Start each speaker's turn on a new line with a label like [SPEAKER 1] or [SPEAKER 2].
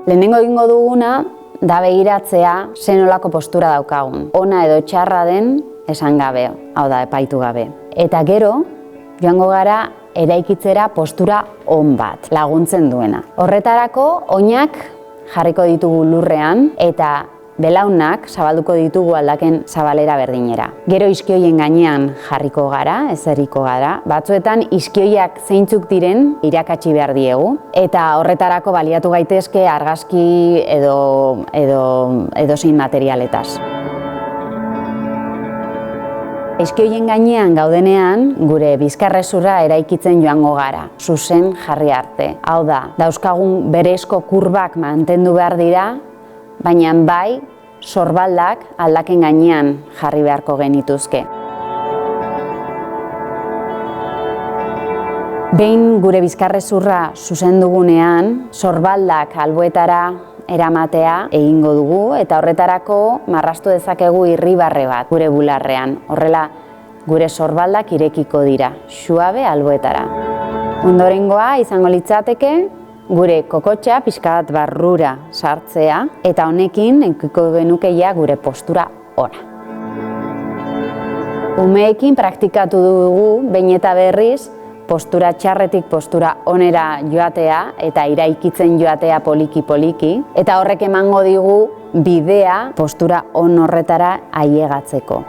[SPEAKER 1] Lehenengo egingo duguna da begiratzea zenolako postura daukagun. Ona edo txarra den esan gabe, hau da epaitu gabe. Eta gero, joango gara eraikitzera postura on bat, laguntzen duena. Horretarako, oinak jarriko ditugu lurrean eta belaunak zabalduko ditugu aldaken zabalera berdinera. Gero iskioien gainean jarriko gara, ezerriko gara. Batzuetan iskioiak zeintzuk diren irakatsi behar diegu. Eta horretarako baliatu gaitezke argazki edo zein materialetaz. Iskioien gainean gaudenean, gure bizkarrezurra eraikitzen joango gara, zuzen jarri arte. Hau da, dauzkagun berezko kurbak mantendu behar dira, baina bai, sorbaldak aldaken gainean jarri beharko genituzke. Behin gure bizkarrezurra zuzendugunean, sorbaldak alboetara eramatea egingo dugu eta horretarako marraztu dezakegu irribarre bat gure bularrean. Horrela, gure sorbaldak irekiko dira, suabe alboetara. Ondorengoa izango litzateke, gure kokotxa pixka bat barrura sartzea eta honekin edukiko genukeia gure postura ona. Umeekin praktikatu dugu behin eta berriz postura txarretik postura onera joatea eta iraikitzen joatea poliki-poliki eta horrek emango digu bidea postura on horretara ailegatzeko.